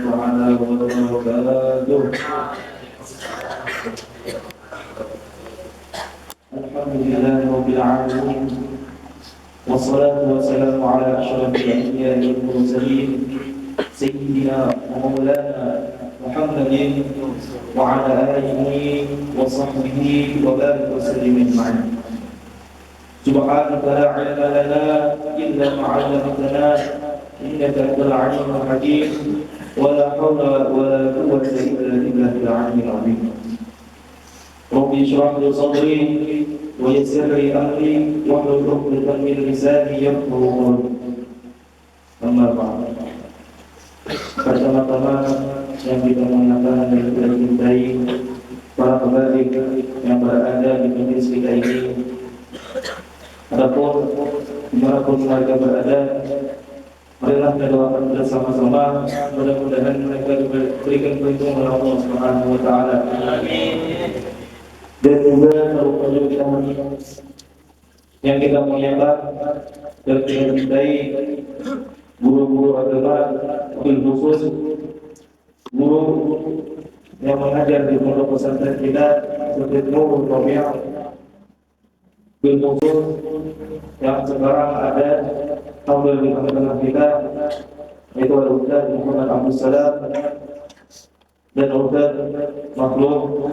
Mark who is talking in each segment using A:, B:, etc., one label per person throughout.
A: تعالى وبركاته. الحمد لله رب العالمين، والصلاة والسلام على أشرف الأنبياء والمرسلين سيدنا ومولانا محمد وعلى آله وصحبه وبارك وسلم أجمعين. سبحانك لا علم لنا إلا ما علمتنا إنك أنت العليم الحكيم، ولا حول ولا قوة إلا بالله العلي العظيم. رب اشرح لي صدري ويسر لي أمري واحلل عقدة من لساني يفقهوا قولي. أما بعد, pertama-tama yang kita muliakan dan kita cintai para pebaik yang berada di majelis kita ini, adapun dimanapun mereka berada, marilah kita doakan bersama-sama, mudah-mudahan mereka diberikan perlindungan oleh Allah Subhanahu wa taala. Amin. Dan juga saudara kita yang kita muliakan dan kita cintai, guru-guru agama, wabil khusus guru yang mengajar di pondok pesantren kita seperti Nurul Rabi'ah, bil khusus yang sekarang ada tampil di tengah-tengah kita, yaitu Al-Ustaz Muhammad Abdul Salam dan Ustaz Makhluk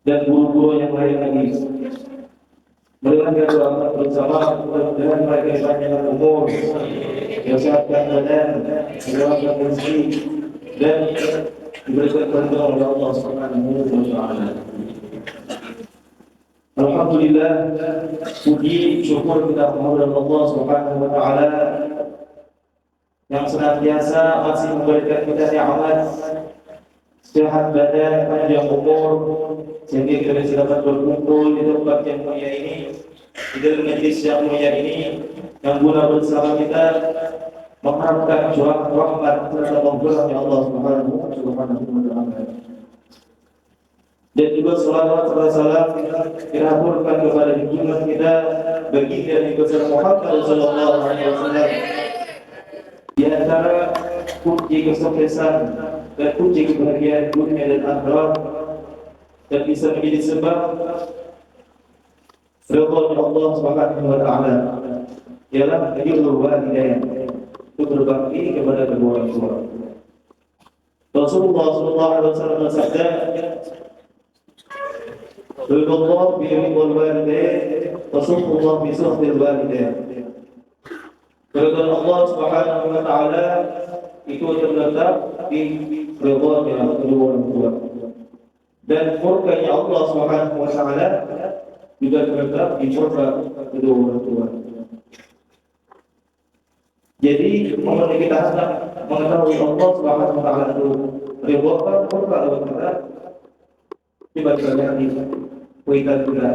A: dan guru-guru yang lain lagi. Marilah kita doakan bersama, mudah-mudahan mereka dipanjangkan umur, disehatkan badan, dilapangkan rezeki, dan diberikan perlindungan oleh Allah Subhanahu wa taala. Alhamdulillah, puji syukur kita kepada Allah Subhanahu wa taala yang senantiasa masih memberikan kita nikmat sehat badan, panjang umur, sehingga kita bisa dapat berkumpul di tempat yang mulia ini, di dalam majlis yang mulia ini, yang guna bersama kita mengharapkan curah rahmat serta maghfirah Allah Subhanahu wa taala. Dan juga salawat serta salam kita haturkan kepada junjungan kita baginda Nabi besar Muhammad sallallahu alaihi wasallam. Di antara kunci kesuksesan dan kunci kebahagiaan dunia dan akhirat dan bisa menjadi sebab ridha Allah Subhanahu wa taala ialah birrul walidain, itu berbakti kepada kedua orang tua. Rasulullah sallallahu alaihi wasallam bersabda, "Ridha bi ridhal walidain, tasawwur bi suhbil walidain." Ridha Allah Subhanahu wa taala itu terletak di ridha kedua orang tua. Dan murkanya Allah Subhanahu wa taala juga terletak di murka kedua orang tua. Jadi kalau kita hendak mengetahui Allah Subhanahu wa taala itu ridha atau murka Allah taala, coba kita lihat di kuitan kita,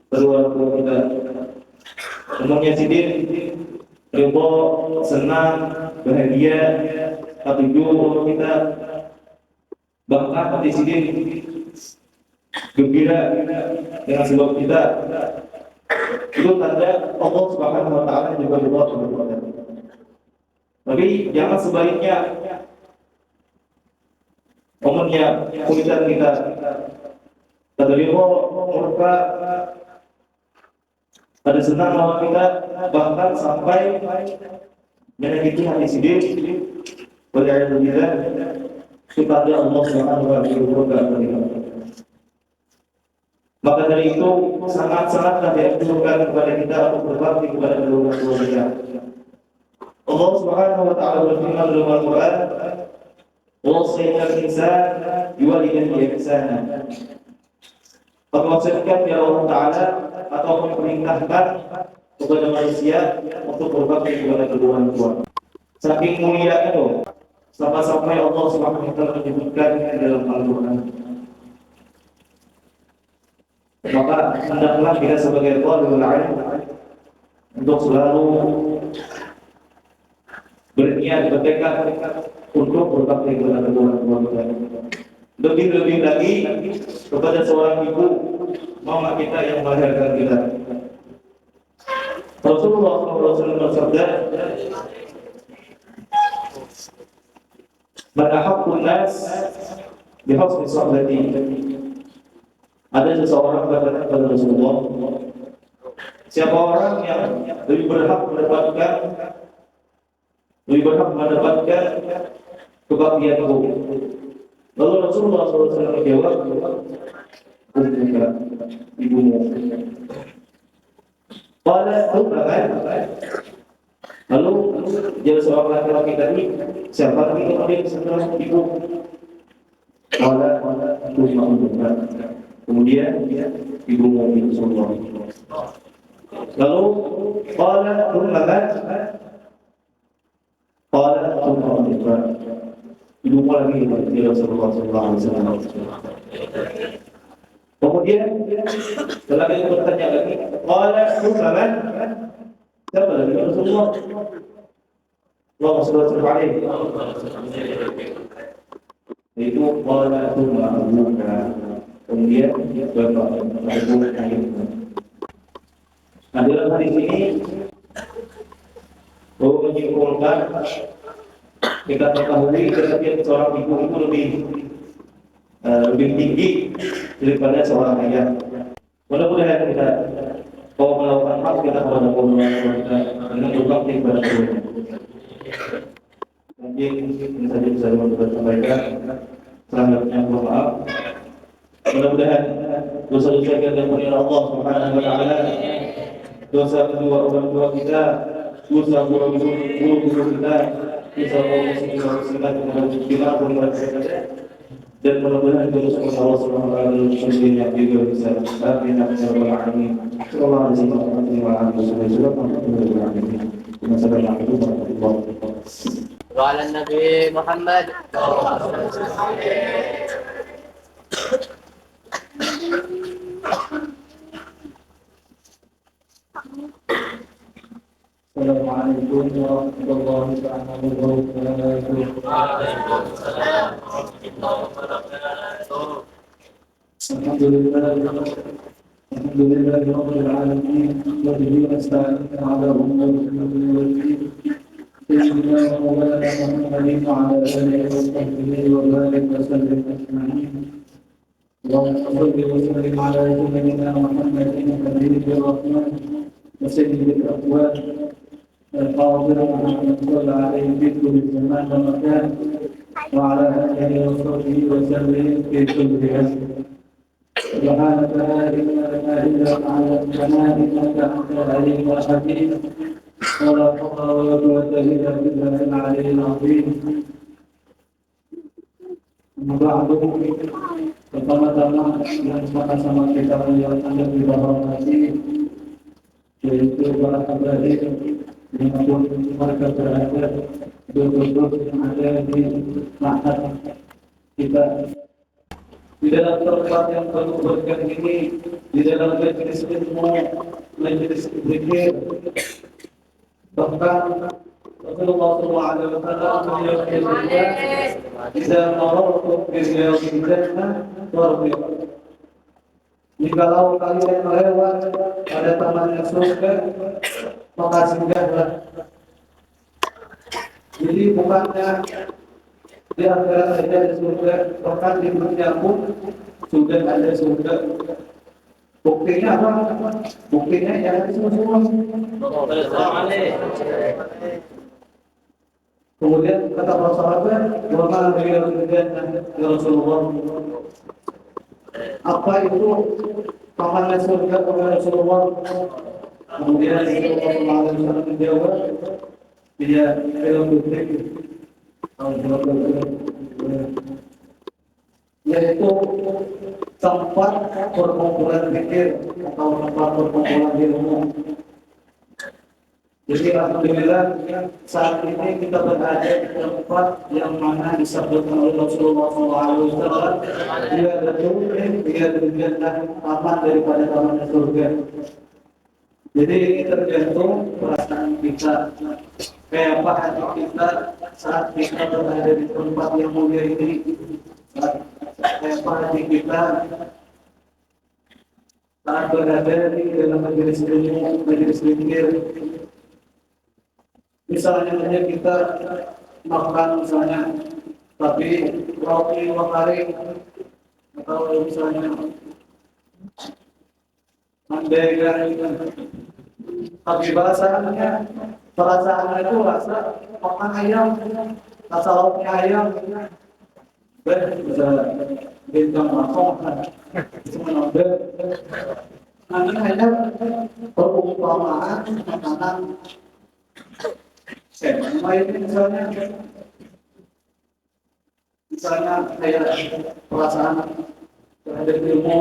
A: kedua orang tua kita. Umumnya sidin ridha, senang, bahagia, ketujuh kita, bahkan di sini gembira dengan sebab kita, itu tanda Allah Subhanahu wa taala juga ridha kepada kita. Tapi jangan sebaliknya. Umumnya kulitan kita ridha, murka, ada senang sama kita, bahkan sampai menyakiti hati sendiri. Waliyahillah, kepada Allah Subhanahu wa taala. Maka dari itu sangat-sangatlah dianjurkan kepada kita untuk berbakti kepada kedua orang tua kita. Allah Subhanahu wa taala berfirman dalam Al-Qur'an, "Wasaina al-insana biwalidayhi ihsana." Mewasiatkan ya Allah Taala atau memerintahkan kepada manusia untuk berbakti kepada kedua orang tua. Saking mulia itu, sampai Allah Subhanahu wa taala menyebutkan dalam Al-Qur'an. Maka hendaklah kita sebagai talibul ilm untuk selalu berniat, bertekad untuk berbakti kepada kedua orang tua kita. Lebih-lebih lagi kepada seorang ibu, mama kita yang melahirkan kita. Rasulullah SAW bersabda, Man ahaqqun nas bi husni suhbati. Ada seseorang berkata kepada Rasulullah, siapa orang yang lebih berhak mendapatkan kebahagiaanku? Lalu Rasulullah SAW menjawab, ummuka, ibumu. Qala ummuka. Lalu jawab seorang laki-laki tadi, siapa lagi kemudian setelah ibu? Qala ummuka. Kemudian ibumu itu Rasulullah. Lalu qala ummuka. Qala ummuka. Ibumu lagi ya Rasulullah sallallahu alaihi wasallam. Kemudian setelah itu bertanya lagi, qala ummuka. Siapa lagi Rasulullah? Allahumma shalli alaihi. Itu qala ummuka. Kemudian bapak ibu ayahmu. Nah, dalam hadis ini menyimpulkan kita ketahui kesepian seorang ibu itu lebih tinggi daripada seorang ayah. Mudah-mudahan kita kalau melakukan hak kita kepada Allah kita dengan berbakti kepada Allah. Mungkin ini saja bisa disampaikan. Selanjutnya mohon maaf. Mudah-mudahan dosa-dosa kita diampuni Allah Subhanahu wa taala. Dosa kedua orang tua kita, dosa guru kita, dosa muslimat dan mudah-mudahan dosa Allah Subhanahu wa taala yang juga bisa amin ya rabbal alamin. Sallallahu alaihi wasallam.
B: وعلى النبي محمد.
A: Assalamualaikum warahmatullahi wabarakatuh.
B: Waalaikumsalam warahmatullahi wabarakatuh.
A: Alhamdulillahirabbil alamin. Wa bihi nasta'in 'ala umuri سيدنا مولانا محمد وعلى آله وصحبه وبارك وسلم أجمعين. اللهم صل وسلم على سيدنا محمد حبيب الرحمن وسيد الأكوان القادر أن صلى عليه في كل زمان ومكان وعلى آله وصحبه وسلم في كل حال. سبحانك لا علم لنا إلا ما علمتنا إنك أنت العليم الحكيم. ولا حول ولا قوة إلا بالله العلي العظيم. أما بعد pertama-tama yang sama-sama kita menjalankan dan dihormati yaitu para hadirin dimanapun mereka berada, duduk yang ada di ma'had kita di dalam tempat yang penuh berkah ini, di dalam majelis ilmu, majelis zikir. Bahkan Rasulullah SAW menyebutkan jika marartum bi riyadil jannah farbiqu. Jikalau kalian melewat pada taman surga, maka singgahlah. Jadi bukannya di akhirat saja ada surga, bahkan di dunia pun sudah ada surga. Buktinya apa? Buktinya yang ada semua. Kemudian kata para sahabat, "Wa ma riyadul jannah ya Rasulullah?" Apa itu taman surga oleh Rasulullah? Kemudian Rasulullah SAW menjawab, dia yaitu tempat perkumpulan zikir atau tempat perkumpulan ilmu. Jadi alhamdulillah saat ini kita berada di tempat yang mana disebutkan oleh Rasulullah SAW, dia ada jannah, taman daripada taman surga. Jadi ini tergantung perasaan kita, kayak apa hati kita saat kita berada di tempat yang mulia ini. Kayak apa hati kita saat berada di dalam majelis ilmu, majelis zikir. Misalnya saja kita makan misalnya Tapi roti wakari atau misalnya mandega itu, tapi perasaannya itu rasa makan ayam, rasa lauknya ayam, bisa bintang langsung, cuma nambah. Nanti hanya perumpamaan makanan. Ini misalnya kayak perasaan terhadap ilmu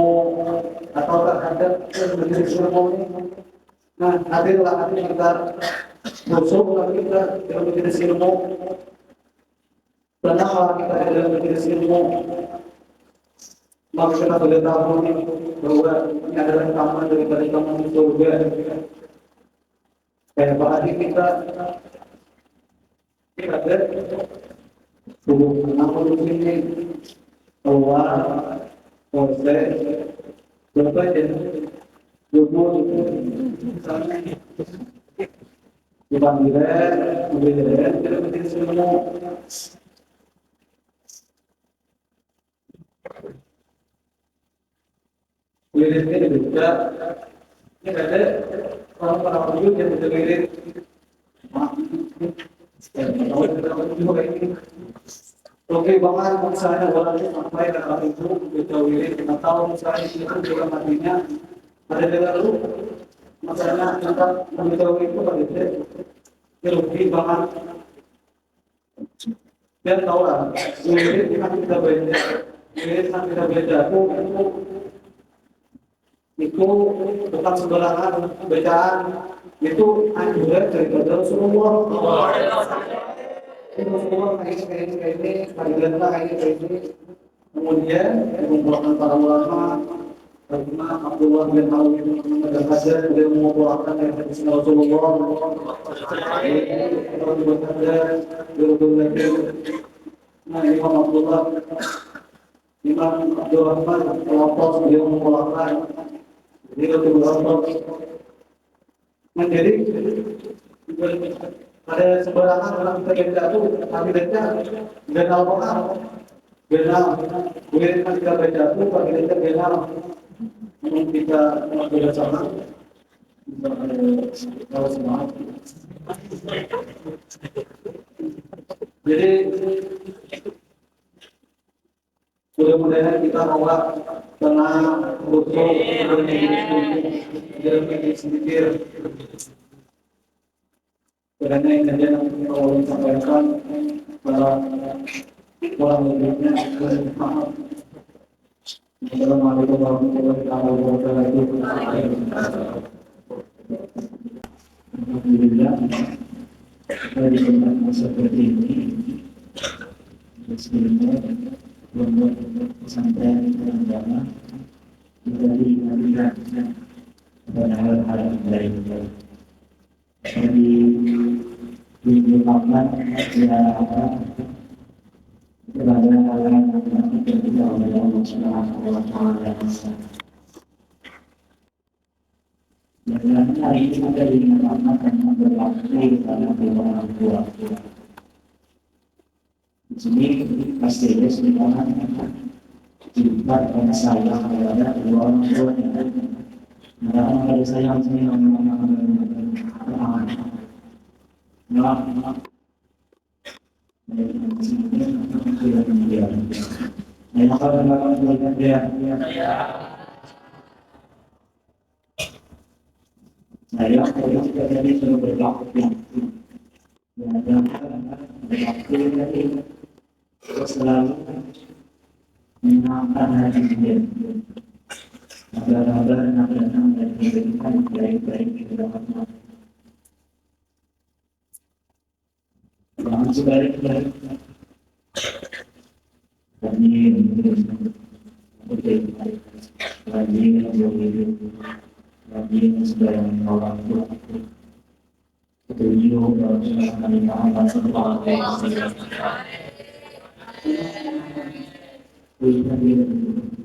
A: atau terhadap jenis ilmu ini. Nah, nanti kita busuk, nanti kita dalam jenis ilmu. Karena kalau kita dalam jenis ilmu, maka kita boleh tahu bahwa ini adalah taman daripada taman surga. Kayak apalagi kita ada tubuh nama di sini keluar proses berapa ya tubuh misalnya dipanggilan kita penting semua liritnya juga ini ada orang-orang wujud yang berlirit oke banget misalnya orangnya sampai dalam itu kita wirid atau misalnya itu juga matinya ada dengan lu misalnya tentang mengetahui itu begitu rugi banget dan tahu lah wirid yang kita beda itu bukan sembarangan bacaan itu anjuran daripada Rasulullah. Rasulullah kayak ini, kayak ini. Kemudian mengumpulkan para ulama, bagaimana Abdullah bin Auf dan Hasan dia mengumpulkan dari hadis Rasulullah. Nah, Imam Abdullah, Imam Abdurrahman Al-Abbas dia mengumpulkan dia menjadi ada sembarangan orang kita beda itu kami baca beda Al-Quran beda boleh kita baca itu kami baca beda namun kita beda sama kalau semua jadi mudah-mudahan kita awak tenang, betul, dan sedikit. Karena yang tadi yang Allah sampaikan para orang lebihnya maaf. Assalamualaikum warahmatullahi wabarakatuh. Alhamdulillah dari tempat seperti ini. Bismillah. Membuat pesantren agama menjadi habitat dan hal-hal yang lain. Jadi dilakukan diarahkan kepada hal-hal yang tidak oleh Allah Subhanahu wa Ta'ala. Dan hari ini ada diingatkan karena berbakti dalam orang tua. Jadi pasti ada sebuah sifat yang sayang kepada kedua orang tua yang ada sayang sini saya kalau tidak jadi sudah berlaku selalu menyenangkan hati dia agar nak datang dan memberikan baik-baik di dalam jangan sebaliknya kami lagi sebagian orang tua ketujuh dalam pernikahan setelah Terima kasih.